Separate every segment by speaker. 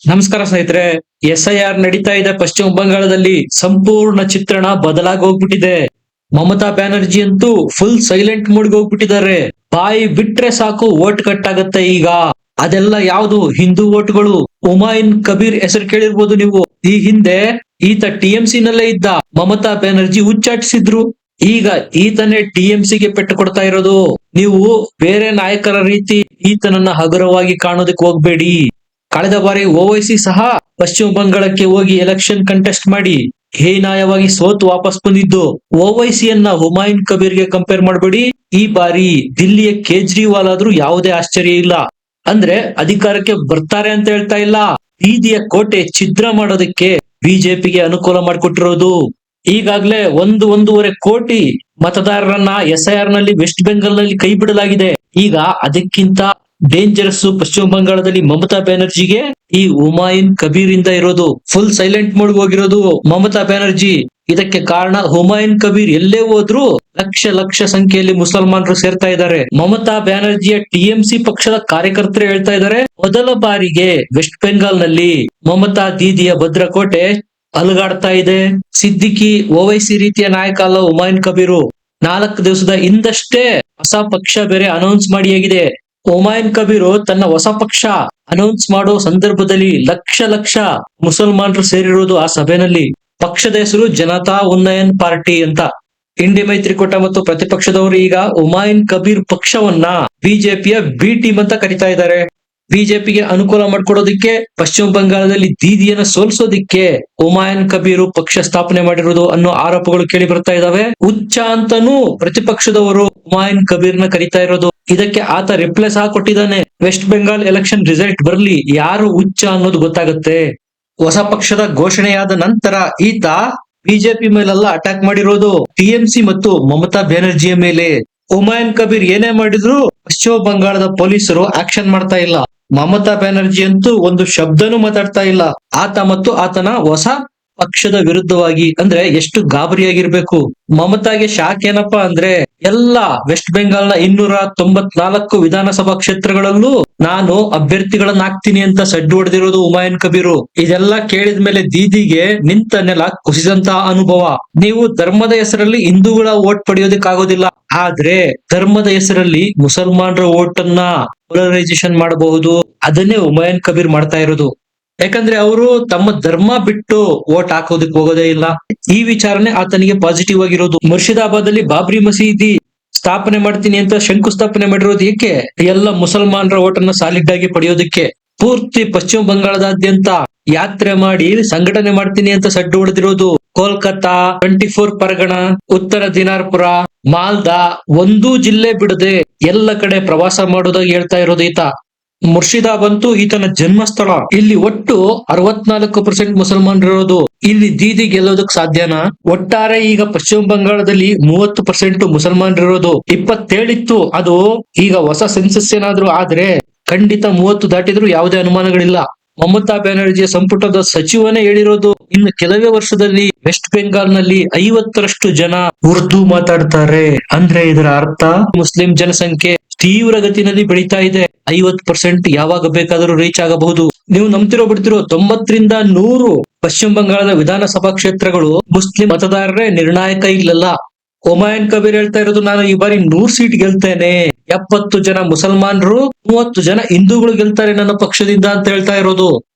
Speaker 1: ನಮಸ್ಕಾರ ಸ್ನೇಹಿತರೆ. SIR ನಡೀತಾ ಇದೆ ಪಶ್ಚಿಮ ಬಂಗಾಳದಲ್ಲಿ. ಸಂಪೂರ್ಣ ಚಿತ್ರಣ ಬದಲಾಗಿ ಹೋಗ್ಬಿಟ್ಟಿದೆ. ಮಮತಾ ಬ್ಯಾನರ್ಜಿ ಅಂತೂ ಫುಲ್ ಸೈಲೆಂಟ್ ಮೂಡ್ಗೆ ಹೋಗ್ಬಿಟ್ಟಿದ್ದಾರೆ. ಬಾಯಿ ಬಿಟ್ರೆ ಸಾಕು ವೋಟ್ ಕಟ್ ಆಗತ್ತೆ ಈಗ. ಅದೆಲ್ಲ ಯಾವುದು ಹಿಂದೂ ವೋಟ್ಗಳು. ಹುಮಾಯೂನ್ ಕಬೀರ್ ಹೆಸರು ಕೇಳಿರ್ಬೋದು ನೀವು. ಈ ಹಿಂದೆ ಈತ TMC ನಲ್ಲೇ ಇದ್ದ. ಮಮತಾ ಬ್ಯಾನರ್ಜಿ ಉಚ್ಚಾಟಿಸಿದ್ರು. ಈಗ ಈತನೇ TMC ಗೆ ಪೆಟ್ಟು ಕೊಡ್ತಾ ಇರೋದು. ನೀವು ಬೇರೆ ನಾಯಕರ ರೀತಿ ಈತನನ್ನ ಹಗುರವಾಗಿ ಕಾಣೋದಕ್ಕೆ ಹೋಗ್ಬೇಡಿ. ಕಳೆದ ಬಾರಿ OWೈಸಿ ಸಹ ಪಶ್ಚಿಮ ಬಂಗಾಳಕ್ಕೆ ಹೋಗಿ ಎಲೆಕ್ಷನ್ ಕಂಟೆಸ್ಟ್ ಮಾಡಿ ಹೀನಾಯವಾಗಿ ಸೋತು ವಾಪಸ್ ಬಂದಿದ್ದು. OWೈಸಿಯನ್ನ ಹುಮಾಯೂನ್ ಕಬೀರ್ಗೆ ಕಂಪೇರ್ ಮಾಡಬೇಡಿ. ಈ ಬಾರಿ ದಿಲ್ಲಿಯ ಕೇಜ್ರಿವಾಲ್ ಆದ್ರೂ ಯಾವುದೇ ಆಶ್ಚರ್ಯ ಇಲ್ಲ. ಅಂದ್ರೆ ಅಧಿಕಾರಕ್ಕೆ ಬರ್ತಾರೆ ಅಂತ ಹೇಳ್ತಾ ಇಲ್ಲ, ಬೀದಿಯ ಕೋಟೆ ಛಿದ್ರ ಮಾಡೋದಕ್ಕೆ ಬಿಜೆಪಿಗೆ ಅನುಕೂಲ ಮಾಡಿಕೊಟ್ಟಿರೋದು. ಈಗಾಗ್ಲೇ 1.5 ಕೋಟಿ ಮತದಾರರನ್ನ SIR ನಲ್ಲಿ ವೆಸ್ಟ್ ಬೆಂಗಾಲ್ ನಲ್ಲಿ ಕೈ ಬಿಡಲಾಗಿದೆ. ಈಗ ಅದಕ್ಕಿಂತ ಡೇಂಜರಸ್ ಪಶ್ಚಿಮ ಬಂಗಾಳದಲ್ಲಿ ಮಮತಾ ಬ್ಯಾನರ್ಜಿಗೆ ಈ ಹುಮಾಯೂನ್ ಕಬೀರ್ ಇಂದ ಇರೋದು. ಫುಲ್ ಸೈಲೆಂಟ್ ಮೋಡ್ ಹೋಗಿರೋದು ಮಮತಾ ಬ್ಯಾನರ್ಜಿ. ಇದಕ್ಕೆ ಕಾರಣ ಹುಮಾಯೂನ್ ಕಬೀರ್ ಎಲ್ಲೇ ಹೋದ್ರೂ ಲಕ್ಷ ಸಂಖ್ಯೆಯಲ್ಲಿ ಮುಸಲ್ಮಾನರು ಸೇರ್ತಾ ಇದ್ದಾರೆ. ಮಮತಾ ಬ್ಯಾನರ್ಜಿಯ TMC ಪಕ್ಷದ ಕಾರ್ಯಕರ್ತರು ಹೇಳ್ತಾ ಇದ್ದಾರೆ, ಮೊದಲ ಬಾರಿಗೆ ವೆಸ್ಟ್ ಬೆಂಗಾಲ್ ನಲ್ಲಿ ಮಮತಾ ದೀದಿಯ ಭದ್ರಕೋಟೆ ಅಲುಗಾಡ್ತಾ ಇದೆ. ಸಿದ್ದಿಕಿ OWೈಸಿ ರೀತಿಯ ನಾಯಕ ಅಲ್ಲ ಹುಮಾಯೂನ್ ಕಬೀರು. 4 ದಿವಸದ ಹಿಂದಷ್ಟೇ ಹೊಸ ಪಕ್ಷ ಬೇರೆ ಅನೌನ್ಸ್ ಮಾಡಿಯಾಗಿದೆ. ಹುಮಾಯೂನ್ ಕಬೀರು ತನ್ನ ಹೊಸ ಪಕ್ಷ ಅನೌನ್ಸ್ ಮಾಡೋ ಸಂದರ್ಭದಲ್ಲಿ ಲಕ್ಷ ಮುಸಲ್ಮಾನರು ಸೇರಿರುವುದು ಆ ಸಭೆಯಲ್ಲಿ. ಪಕ್ಷದ ಹೆಸರು ಜನತಾ ಉನ್ನಯನ್ ಪಾರ್ಟಿ ಅಂತ. ಇಂಡಿ ಮೈತ್ರಿಕೂಟ ಮತ್ತು ಪ್ರತಿಪಕ್ಷದವರು ಈಗ ಹುಮಾಯೂನ್ ಕಬೀರ್ ಪಕ್ಷವನ್ನ ಬಿಜೆಪಿಯ ಬಿ ಟೀಮ್ ಅಂತ ಕರಿತಾ ಇದ್ದಾರೆ. ಬಿಜೆಪಿಗೆ ಅನುಕೂಲ ಮಾಡ್ಕೊಡೋದಿಕ್ಕೆ, ಪಶ್ಚಿಮ ಬಂಗಾಳದಲ್ಲಿ ದೀದಿಯನ್ನ ಸೋಲ್ಸೋದಿಕ್ಕೆ ಹುಮಾಯೂನ್ ಕಬೀರು ಪಕ್ಷ ಸ್ಥಾಪನೆ ಮಾಡಿರುವುದು ಅನ್ನೋ ಆರೋಪಗಳು ಕೇಳಿ ಬರ್ತಾ ಇದಾವೆ. ಹುಚ್ಚ ಅಂತಾನೂ ಪ್ರತಿಪಕ್ಷದವರು ಹುಮಾಯೂನ್ ಕಬೀರ್ನ ಕರಿತಾ ಇರೋದು. ಇದಕ್ಕೆ ಆತ ರಿಪ್ಲೈ ಸಹ ಕೊಟ್ಟಿದ್ದಾನೆ. ವೆಸ್ಟ್ ಬೆಂಗಾಲ್ ಎಲೆಕ್ಷನ್ ರಿಸಲ್ಟ್ ಬರ್ಲಿ, ಯಾರು ಹುಚ್ಚ ಅನ್ನೋದು ಗೊತ್ತಾಗುತ್ತೆ. ಹೊಸ ಪಕ್ಷದ ಘೋಷಣೆಯಾದ ನಂತರ ಈತ ಬಿಜೆಪಿ ಮೇಲೆಲ್ಲ ಅಟ್ಯಾಕ್ ಮಾಡಿರೋದು TMC ಮತ್ತು ಮಮತಾ ಬ್ಯಾನರ್ಜಿಯ ಮೇಲೆ. ಹುಮಾಯೂನ್ ಕಬೀರ್ ಏನೇ ಮಾಡಿದ್ರು ಪಶ್ಚಿಮ ಬಂಗಾಳದ ಪೊಲೀಸರು ಆಕ್ಷನ್ ಮಾಡ್ತಾ ಇಲ್ಲ. ಮಮತಾ ಬ್ಯಾನರ್ಜಿ ಅಂತೂ ಒಂದು ಶಬ್ದನೂ ಮಾತಾಡ್ತಾ ಇಲ್ಲ. ಆತ ಮತ್ತು ಆತನ ಹೊಸ ಪಕ್ಷದ ವಿರುದ್ಧವಾಗಿ. ಅಂದ್ರೆ ಎಷ್ಟು ಗಾಬರಿಯಾಗಿರ್ಬೇಕು. ಮಮತಾಗೆ ಶಾಕ್ ಏನಪ್ಪಾ ಅಂದ್ರೆ, ಎಲ್ಲ ವೆಸ್ಟ್ ಬೆಂಗಾಲ್ನ 294 ವಿಧಾನಸಭಾ ಕ್ಷೇತ್ರಗಳಲ್ಲೂ ನಾನು ಅಭ್ಯರ್ಥಿಗಳನ್ನ ಹಾಕ್ತೀನಿ ಅಂತ ಸಡ್ಡು ಹೊಡೆದಿರೋದು ಹುಮಾಯೂನ್ ಕಬೀರು. ಇದೆಲ್ಲ ಕೇಳಿದ್ಮೇಲೆ ದೀದಿಗೆ ನಿಂತ ನೆಲ ಕುಸಿದಂತಹ ಅನುಭವ. ನೀವು ಧರ್ಮದ ಹೆಸರಲ್ಲಿ ಹಿಂದೂಗಳ ವೋಟ್ ಪಡೆಯೋದಕ್ಕಾಗೋದಿಲ್ಲ, ಆದ್ರೆ ಧರ್ಮದ ಹೆಸರಲ್ಲಿ ಮುಸಲ್ಮಾನರ ವೋಟ್ ಅನ್ನ ಪೋಲರೈಸೇಷನ್ ಮಾಡಬಹುದು. ಅದನ್ನೇ ಹುಮಾಯೂನ್ ಕಬೀರ್ ಮಾಡ್ತಾ ಇರೋದು. ಯಾಕಂದ್ರೆ ಅವರು ತಮ್ಮ ಧರ್ಮ ಬಿಟ್ಟು ವೋಟ್ ಹಾಕೋದಕ್ಕೆ ಹೋಗೋದೇ ಇಲ್ಲ. ಈ ವಿಚಾರನೆ ಆತನಿಗೆ ಪಾಸಿಟಿವ್ ಆಗಿರೋದು. ಮುರ್ಷಿದಾಬಾದ್ ಅಲ್ಲಿ ಬಾಬ್ರಿ ಮಸೀದಿ ಸ್ಥಾಪನೆ ಮಾಡ್ತೀನಿ ಅಂತ ಶಂಕುಸ್ಥಾಪನೆ ಮಾಡಿರೋದು ಏಕೆ? ಎಲ್ಲ ಮುಸಲ್ಮಾನರ ಓಟನ್ನ ಸಾಲಿಡ್ ಆಗಿ ಪಡೆಯೋದಕ್ಕೆ. ಪೂರ್ತಿ ಪಶ್ಚಿಮ ಬಂಗಾಳದಾದ್ಯಂತ ಯಾತ್ರೆ ಮಾಡಿ ಸಂಘಟನೆ ಮಾಡ್ತೀನಿ ಅಂತ ಸಡ್ಡು ಹೊಡೆದಿರೋದು. ಕೋಲ್ಕತ್ತಾ, 24 ಪರಗಣ, ಉತ್ತರ ದಿನಾರ್ಪುರ, ಮಾಲ್ದಾ ಒಂದೂ ಜಿಲ್ಲೆ ಬಿಡದೆ ಎಲ್ಲ ಕಡೆ ಪ್ರವಾಸ ಮಾಡೋದಾಗಿ ಹೇಳ್ತಾ ಇರೋದು ಈತ. ಮುರ್ಷಿದಾಬಾದ್ ಅಂತೂ ಈತನ ಜನ್ಮಸ್ಥಳ. ಇಲ್ಲಿ ಒಟ್ಟು 64% ಮುಸಲ್ಮಾನರಿರೋದು. ಇಲ್ಲಿ ದೀದಿ ಗೆಲ್ಲೋದಕ್ ಸಾಧ್ಯನಾ? ಒಟ್ಟಾರೆ ಈಗ ಪಶ್ಚಿಮ ಬಂಗಾಳದಲ್ಲಿ 30% ಮುಸಲ್ಮಾನರಿರೋದು. 27 ಇತ್ತು, ಅದು ಈಗ ಹೊಸ ಸೆನ್ಸಸ್ ಏನಾದ್ರು ಆದ್ರೆ ಖಂಡಿತ 30 ದಾಟಿದ್ರು ಯಾವುದೇ ಅನುಮಾನಗಳಿಲ್ಲ. ಮಮತಾ ಬ್ಯಾನರ್ಜಿಯ ಸಂಪುಟದ ಸಚಿವನೇ ಹೇಳಿರೋದು, ಇನ್ನು ಕೆಲವೇ ವರ್ಷದಲ್ಲಿ ವೆಸ್ಟ್ ಬೆಂಗಾಲ್ ನಲ್ಲಿ 50ರಷ್ಟು ಜನ ಉರ್ದು ಮಾತಾಡ್ತಾರೆ. ಅಂದ್ರೆ ಇದರ ಅರ್ಥ ಮುಸ್ಲಿಂ ಜನಸಂಖ್ಯೆ ತೀವ್ರಗತಿನಲ್ಲಿ ಬೆಳೀತಾ ಇದೆ. 50% ಯಾವಾಗ ಬೇಕಾದರೂ ರೀಚ್ ಆಗಬಹುದು. ನೀವು ನಂಬ್ತಿರೋ ಬಿಡ್ತಿರೋ 90ರಿಂದ 100 ಪಶ್ಚಿಮ ಬಂಗಾಳದ ವಿಧಾನಸಭಾ ಕ್ಷೇತ್ರಗಳು ಮುಸ್ಲಿಂ ಮತದಾರರೇ ನಿರ್ಣಾಯಕ ಇಲ್ಲಲ್ಲ. ಹುಮಾಯೂನ್ ಕಬೀರ್ ಹೇಳ್ತಾ ಇರೋದು, ನಾನು ಈ ಬಾರಿ 100 ಸೀಟ್ ಗೆಲ್ತೇನೆ, 70 ಜನ ಮುಸಲ್ಮಾನರು, 30 ಜನ ಹಿಂದೂಗಳು ಗೆಲ್ತಾರೆ ನನ್ನ ಪಕ್ಷದಿಂದ ಅಂತ ಹೇಳ್ತಾ ಇರೋದು.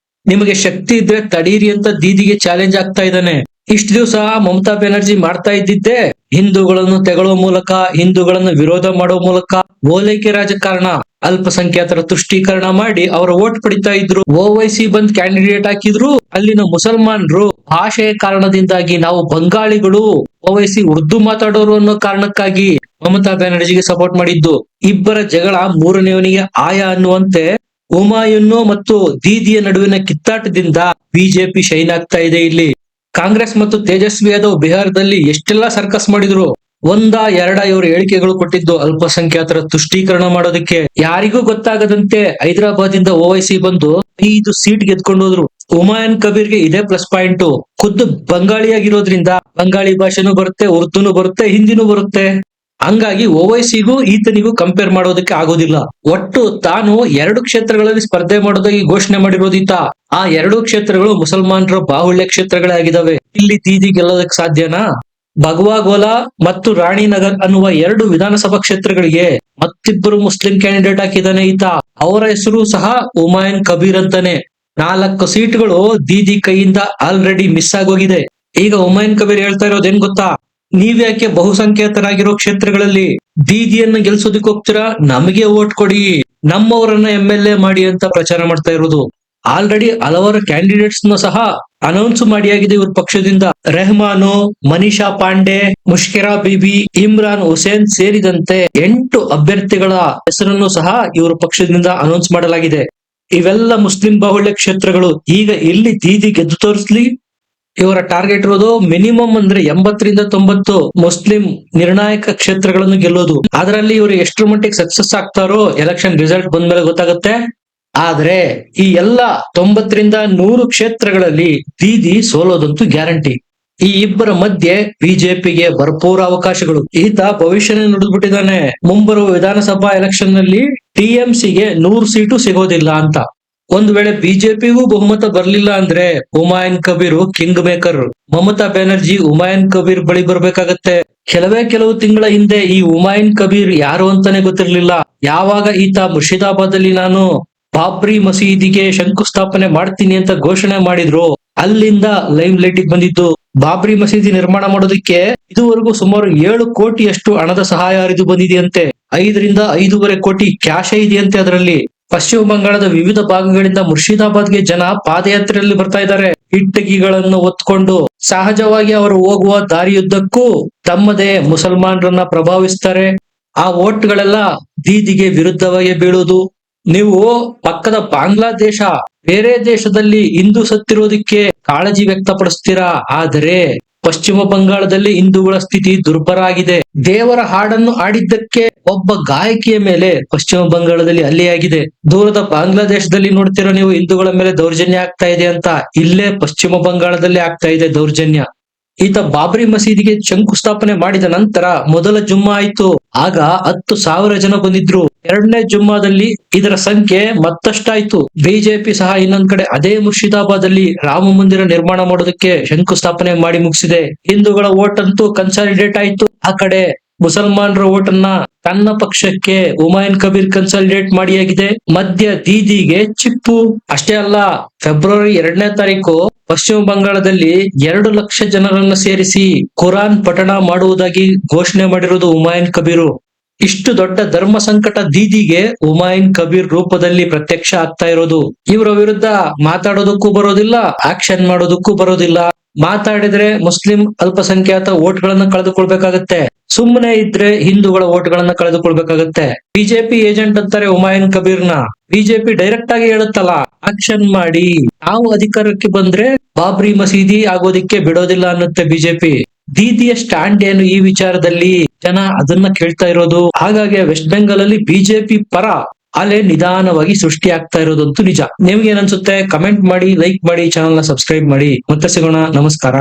Speaker 1: ನಿಮಗೆ ಶಕ್ತಿ ಇದ್ರೆ ತಡೀರಿ ಅಂತ ದೀದಿಗೆ ಚಾಲೆಂಜ್ ಆಗ್ತಾ ಇದ್ದಾನೆ. ಇಷ್ಟು ದಿವಸ ಮಮತಾ ಬ್ಯಾನರ್ಜಿ ಮಾಡ್ತಾ ಇದ್ದಿದ್ದೆ ಹಿಂದೂಗಳನ್ನು ತೆಗೊಳ್ಳೋ ಮೂಲಕ, ಹಿಂದೂಗಳನ್ನು ವಿರೋಧ ಮಾಡೋ ಮೂಲಕ ಓಲೈಕೆ ರಾಜಕಾರಣ, ಅಲ್ಪಸಂಖ್ಯಾತರ ತುಷ್ಟೀಕರಣ ಮಾಡಿ ಅವರ ವೋಟ್ ಪಡಿತಾ ಇದ್ರು. OWೈಸಿ ಬಂದ್ ಕ್ಯಾಂಡಿಡೇಟ್ ಹಾಕಿದ್ರು, ಅಲ್ಲಿನ ಮುಸಲ್ಮಾನರು ಭಾಷೆಯ ಕಾರಣದಿಂದಾಗಿ ನಾವು ಬಂಗಾಳಿಗಳು, OWೈಸಿ ಉರ್ದು ಮಾತಾಡೋರು ಅನ್ನೋ ಕಾರಣಕ್ಕಾಗಿ ಮಮತಾ ಬ್ಯಾನರ್ಜಿಗೆ ಸಪೋರ್ಟ್ ಮಾಡಿದ್ದು. ಇಬ್ಬರ ಜಗಳ ಮೂರನೆಯವನಿಗೆ ಆಯ ಅನ್ನುವಂತೆ ಹುಮಾಯೂನ್ ಮತ್ತು ದೀದಿಯ ನಡುವಿನ ಕಿತ್ತಾಟದಿಂದ ಬಿಜೆಪಿ ಶೈನ್ ಆಗ್ತಾ ಇದೆ. ಇಲ್ಲಿ ಕಾಂಗ್ರೆಸ್ ಮತ್ತು ತೇಜಸ್ವಿ ಯಾದವ್ ಬಿಹಾರದಲ್ಲಿ ಎಷ್ಟೆಲ್ಲಾ ಸರ್ಕಸ್ ಮಾಡಿದ್ರು. 1-2 ಇವರು ಹೇಳಿಕೆಗಳು ಕೊಟ್ಟಿದ್ದು ಅಲ್ಪಸಂಖ್ಯಾತರ ತುಷ್ಟೀಕರಣ ಮಾಡೋದಕ್ಕೆ. ಯಾರಿಗೂ ಗೊತ್ತಾಗದಂತೆ ಹೈದರಾಬಾದ್ ಇಂದ OWೈಸಿ ಬಂದು 5 ಸೀಟ್ ಗೆದ್ಕೊಂಡು ಹೋದ್ರು. ಹುಮಾಯೂನ್ ಕಬೀರ್ಗೆ ಇದೇ ಪ್ಲಸ್ ಪಾಯಿಂಟ್. ಖುದ್ದು ಬಂಗಾಳಿಯಾಗಿರೋದ್ರಿಂದ ಬಂಗಾಳಿ ಭಾಷೆನೂ ಬರುತ್ತೆ, ಉರ್ದುನು ಬರುತ್ತೆ, ಹಿಂದಿನೂ ಬರುತ್ತೆ. ಹಂಗಾಗಿ ಓವೈಸಿಗೂ ಈತನಿಗೂ ಕಂಪೇರ್ ಮಾಡೋದಕ್ಕೆ ಆಗೋದಿಲ್ಲ. ಒಟ್ಟು ತಾನು 2 ಕ್ಷೇತ್ರಗಳಲ್ಲಿ ಸ್ಪರ್ಧೆ ಮಾಡೋದಾಗಿ ಘೋಷಣೆ ಮಾಡಿರೋದು ಈತ. ಆ 2 ಕ್ಷೇತ್ರಗಳು ಮುಸಲ್ಮಾನರ ಬಾಹುಳ್ಯ ಕ್ಷೇತ್ರಗಳೇ ಆಗಿದಾವೆ. ಇಲ್ಲಿ ದೀದಿ ಗೆಲ್ಲೋದಕ್ಕೆ ಸಾಧ್ಯನಾ? ಭಗವಾಗೋಲಾ ಮತ್ತು ರಾಣಿನಗರ್ ಅನ್ನುವ 2 ವಿಧಾನಸಭಾ ಕ್ಷೇತ್ರಗಳಿಗೆ ಮತ್ತಿಬ್ಬರು ಮುಸ್ಲಿಂ ಕ್ಯಾಂಡಿಡೇಟ್ ಹಾಕಿದಾನೆ ಈತ. ಅವರ ಹೆಸರು ಸಹ ಹುಮಾಯೂನ್ ಕಬೀರ್ ಅಂತಾನೆ. 4 ಸೀಟ್ಗಳು ದೀದಿ ಕೈಯಿಂದ ಆಲ್ರೆಡಿ ಮಿಸ್ ಆಗೋಗಿದೆ. ಈಗ ಹುಮಾಯೂನ್ ಕಬೀರ್ ಹೇಳ್ತಾ ಇರೋದೇನ್ ಗೊತ್ತಾ? ನೀವ್ಯಾಕೆ ಬಹುಸಂಖ್ಯಾತರಾಗಿರೋ ಕ್ಷೇತ್ರಗಳಲ್ಲಿ ದೀದಿಯನ್ನ ಗೆಲ್ಸೋದಕ್ಕೆ ಹೋಗ್ತೀರಾ? ನಮಗೆ ವೋಟ್ ಕೊಡಿ, ನಮ್ಮವರನ್ನ MLA ಮಾಡಿ ಅಂತ ಪ್ರಚಾರ ಮಾಡ್ತಾ ಇರೋದು. ಆಲ್ರೆಡಿ ಹಲವಾರು ಕ್ಯಾಂಡಿಡೇಟ್ಸ್ ನ ಸಹ ಅನೌನ್ಸ್ ಮಾಡಿಯಾಗಿದೆ ಇವ್ರ ಪಕ್ಷದಿಂದ. ರೆಹಮಾನು, ಮನೀಷಾ ಪಾಂಡೆ, ಮುಷ್ಕಿರಾ ಬೀಬಿ, ಇಮ್ರಾನ್ ಹುಸೇನ್ ಸೇರಿದಂತೆ 8 ಅಭ್ಯರ್ಥಿಗಳ ಹೆಸರನ್ನು ಸಹ ಇವ್ರ ಪಕ್ಷದಿಂದ ಅನೌನ್ಸ್ ಮಾಡಲಾಗಿದೆ. ಇವೆಲ್ಲ ಮುಸ್ಲಿಂ ಬಾಹುಳ್ಯ ಕ್ಷೇತ್ರಗಳು. ಈಗ ಇಲ್ಲಿ ದೀದಿ ಗೆದ್ದು ತೋರಿಸ್ಲಿ. ಇವರ ಟಾರ್ಗೆಟ್ ಇರೋದು ಮಿನಿಮಮ್ ಅಂದ್ರೆ 80ರಿಂದ 90 ಮುಸ್ಲಿಂ ನಿರ್ಣಾಯಕ ಕ್ಷೇತ್ರಗಳನ್ನು ಗೆಲ್ಲೋದು. ಅದರಲ್ಲಿ ಇವರು ಎಷ್ಟರ ಮಟ್ಟಿಗೆ ಸಕ್ಸಸ್ ಆಗ್ತಾರೋ ಎಲೆಕ್ಷನ್ ರಿಸಲ್ಟ್ ಬಂದ್ಮೇಲೆ ಗೊತ್ತಾಗುತ್ತೆ. ಆದ್ರೆ ಈ ಎಲ್ಲ 90ರಿಂದ 100 ಕ್ಷೇತ್ರಗಳಲ್ಲಿ ದೀದಿ ಸೋಲೋದಂತೂ ಗ್ಯಾರಂಟಿ. ಈ ಇಬ್ಬರ ಮಧ್ಯೆ ಬಿಜೆಪಿಗೆ ಭರ್ಪೂರ ಅವಕಾಶಗಳು. ಈತ ಭವಿಷ್ಯನೇ ನುಡಿದ್ಬಿಟ್ಟಿದ್ದಾನೆ. ಮುಂಬರುವ ವಿಧಾನಸಭಾ ಎಲೆಕ್ಷನ್ ನಲ್ಲಿ ಟಿಎಂಸಿಗೆ 100 ಸೀಟು ಸಿಗೋದಿಲ್ಲ ಅಂತ. ಒಂದು ವೇಳೆ ಬಿಜೆಪಿಗೂ ಬಹುಮತ ಬರ್ಲಿಲ್ಲ ಅಂದ್ರೆ ಹುಮಾಯೂನ್ ಕಬೀರ್ ಕಿಂಗ್ ಮೇಕರ್. ಮಮತಾ ಬ್ಯಾನರ್ಜಿ ಹುಮಾಯೂನ್ ಕಬೀರ್ ಬಳಿ ಬರ್ಬೇಕಾಗತ್ತೆ. ಕೆಲವು ತಿಂಗಳ ಹಿಂದೆ ಈ ಹುಮಾಯೂನ್ ಕಬೀರ್ ಯಾರು ಅಂತಾನೆ ಗೊತ್ತಿರ್ಲಿಲ್ಲ. ಯಾವಾಗ ಈತ ಮುರ್ಷಿದಾಬಾದ್ ಅಲ್ಲಿ ನಾನು ಬಾಬ್ರಿ ಮಸೀದಿಗೆ ಶಂಕುಸ್ಥಾಪನೆ ಮಾಡ್ತೀನಿ ಅಂತ ಘೋಷಣೆ ಮಾಡಿದ್ರು, ಅಲ್ಲಿಂದ ಲೈವ್ ಲೈಟ್ ಬಂದಿದ್ದು. ಬಾಬ್ರಿ ಮಸೀದಿ ನಿರ್ಮಾಣ ಮಾಡೋದಕ್ಕೆ ಇದುವರೆಗೂ ಸುಮಾರು 7 ಕೋಟಿಯಷ್ಟು ಹಣದ ಸಹಾಯ ಹರಿದು ಬಂದಿದೆಯಂತೆ. 5ರಿಂದ 5.5 ಕೋಟಿ ಕ್ಯಾಶ್ ಇದೆಯಂತೆ ಅದರಲ್ಲಿ. ಪಶ್ಚಿಮ ಬಂಗಾಳದ ವಿವಿಧ ಭಾಗಗಳಿಂದ ಮುರ್ಷಿದಾಬಾದ್ಗೆ ಜನ ಪಾದಯಾತ್ರೆಯಲ್ಲಿ ಬರ್ತಾ ಇದ್ದಾರೆ. ಇಟ್ಟಗಿಗಳನ್ನು ಹೊತ್ಕೊಂಡು. ಸಹಜವಾಗಿ ಅವರು ಹೋಗುವ ದಾರಿಯುದ್ದಕ್ಕೂ ತಮ್ಮದೇ ಮುಸಲ್ಮಾನರನ್ನ ಪ್ರಭಾವಿಸ್ತಾರೆ. ಆ ಓಟ್ಗಳೆಲ್ಲ ದೀದಿಗೆ ವಿರುದ್ಧವಾಗಿ ಬೀಳುವುದು. ನೀವು ಪಕ್ಕದ ಬಾಂಗ್ಲಾದೇಶ, ಬೇರೆ ದೇಶದಲ್ಲಿ ಹಿಂದೂ ಸತ್ತಿರೋದಕ್ಕೆ ಕಾಳಜಿ ವ್ಯಕ್ತಪಡಿಸ್ತೀರಾ, ಆದರೆ ಪಶ್ಚಿಮ ಬಂಗಾಳದಲ್ಲಿ ಹಿಂದೂಗಳ ಸ್ಥಿತಿ ದುರ್ಬರ ಆಗಿದೆ. ದೇವರ ಹಾಡನ್ನು ಆಡಿದ್ದಕ್ಕೆ ಒಬ್ಬ ಗಾಯಕಿಯ ಮೇಲೆ ಪಶ್ಚಿಮ ಬಂಗಾಳದಲ್ಲಿ ಹಲ್ಲೆಯಾಗಿದೆ. ದೂರದ ಬಾಂಗ್ಲಾದೇಶದಲ್ಲಿ ನೋಡ್ತೀರಾ ನೀವು ಹಿಂದೂಗಳ ಮೇಲೆ ದೌರ್ಜನ್ಯ ಆಗ್ತಾ ಇದೆ ಅಂತ. ಇಲ್ಲೇ ಪಶ್ಚಿಮ ಬಂಗಾಳದಲ್ಲಿ ಆಗ್ತಾ ಇದೆ ದೌರ್ಜನ್ಯ. ಈತ ಬಾಬ್ರಿ ಮಸೀದಿಗೆ ಶಂಕುಸ್ಥಾಪನೆ ಮಾಡಿದ ನಂತರ ಮೊದಲ ಜುಮ್ಮಾ ಆಯ್ತು. ಆಗ 10,000 ಜನ ಬಂದಿದ್ರು. 2ನೇ ಜುಮ್ಮಾದಲ್ಲಿ ಇದರ ಸಂಖ್ಯೆ ಮತ್ತಷ್ಟಾಯ್ತು. ಬಿಜೆಪಿ ಸಹ ಇನ್ನೊಂದ್ ಕಡೆ ಅದೇ ಮುರ್ಷಿದಾಬಾದ್ ಅಲ್ಲಿ ರಾಮ ಮಂದಿರ ನಿರ್ಮಾಣ ಮಾಡೋದಕ್ಕೆ ಶಂಕುಸ್ಥಾಪನೆ ಮಾಡಿ ಮುಗಿಸಿದೆ. ಹಿಂದೂಗಳ ಓಟ್ ಅಂತೂ ಕನ್ಸಾಲಿಡೇಟ್ ಆಯ್ತು. ಆ ಕಡೆ ಮುಸಲ್ಮಾನರ ಓಟನ್ನ ತನ್ನ ಪಕ್ಷಕ್ಕೆ ಹುಮಾಯೂನ್ ಕಬೀರ್ ಕನ್ಸಾಲಿಡೇಟ್ ಮಾಡಿಯಾಗಿದೆ. ಮಧ್ಯ ದೀದಿಗೆ ಚಿಪ್ಪು. ಅಷ್ಟೇ ಅಲ್ಲ, ಫೆಬ್ರವರಿ 2ನೇ ತಾರೀಕು ಪಶ್ಚಿಮ ಬಂಗಾಳದಲ್ಲಿ 2 ಲಕ್ಷ ಜನರನ್ನು ಸೇರಿಸಿ ಕುರಾನ್ ಪಠಣ ಮಾಡುವುದಾಗಿ ಘೋಷಣೆ ಮಾಡಿರುವುದು ಹುಮಾಯೂನ್ ಕಬೀರ್. ಇಷ್ಟು ದೊಡ್ಡ ಧರ್ಮ ಸಂಕಟ ದೀದಿಗೆ ಹುಮಾಯೂನ್ ಕಬೀರ್ ರೂಪದಲ್ಲಿ ಪ್ರತ್ಯಕ್ಷ ಆಗ್ತಾ ಇರೋದು. ಇವರ ವಿರುದ್ಧ ಮಾತಾಡೋದಕ್ಕೂ ಬರೋದಿಲ್ಲ, ಆಕ್ಷನ್ ಮಾಡೋದಕ್ಕೂ ಬರೋದಿಲ್ಲ. ಮಾತಾಡಿದ್ರೆ ಮುಸ್ಲಿಂ ಅಲ್ಪಸಂಖ್ಯಾತ ಓಟ್ಗಳನ್ನ ಕಳೆದುಕೊಳ್ಬೇಕಾಗತ್ತೆ, ಸುಮ್ಮನೆ ಇದ್ರೆ ಹಿಂದೂಗಳ ಓಟ್ಗಳನ್ನ ಕಳೆದುಕೊಳ್ಬೇಕಾಗತ್ತೆ. ಬಿಜೆಪಿ ಏಜೆಂಟ್ ಅಂತಾರೆ ಹುಮಾಯೂನ್ ಕಬೀರ್ನ. ಬಿಜೆಪಿ ಡೈರೆಕ್ಟ್ ಆಗಿ ಹೇಳುತ್ತಲ್ಲ, ಆಕ್ಷನ್ ಮಾಡಿ, ನಾವು ಅಧಿಕಾರಕ್ಕೆ ಬಂದ್ರೆ ಬಾಬ್ರಿ ಮಸೀದಿ ಆಗೋದಿಕ್ಕೆ ಬಿಡೋದಿಲ್ಲ ಅನ್ನುತ್ತೆ ಬಿಜೆಪಿ. ದೀದಿಯ ಸ್ಟ್ಯಾಂಡ್ ಏನು ಈ ವಿಚಾರದಲ್ಲಿ? ಜನ ಅದನ್ನ ಕೇಳ್ತಾ ಇರೋದು. ಹಾಗಾಗಿ ವೆಸ್ಟ್ ಬೆಂಗಾಲ್ ಅಲ್ಲಿ ಬಿಜೆಪಿ ಪರ ಅಲೆ ನಿಧಾನವಾಗಿ ಸೃಷ್ಟಿ ಆಗ್ತಾ ಇರೋದಂತೂ ನಿಜ. ನಿಮ್ಗೆ ಏನನ್ಸುತ್ತೆ? ಕಮೆಂಟ್ ಮಾಡಿ, ಲೈಕ್ ಮಾಡಿ, ಚಾನಲ್ ನ ಸಬ್ಸ್ಕ್ರೈಬ್ ಮಾಡಿ. ಮತ್ತೆ ಸಿಗೋಣ. ನಮಸ್ಕಾರ.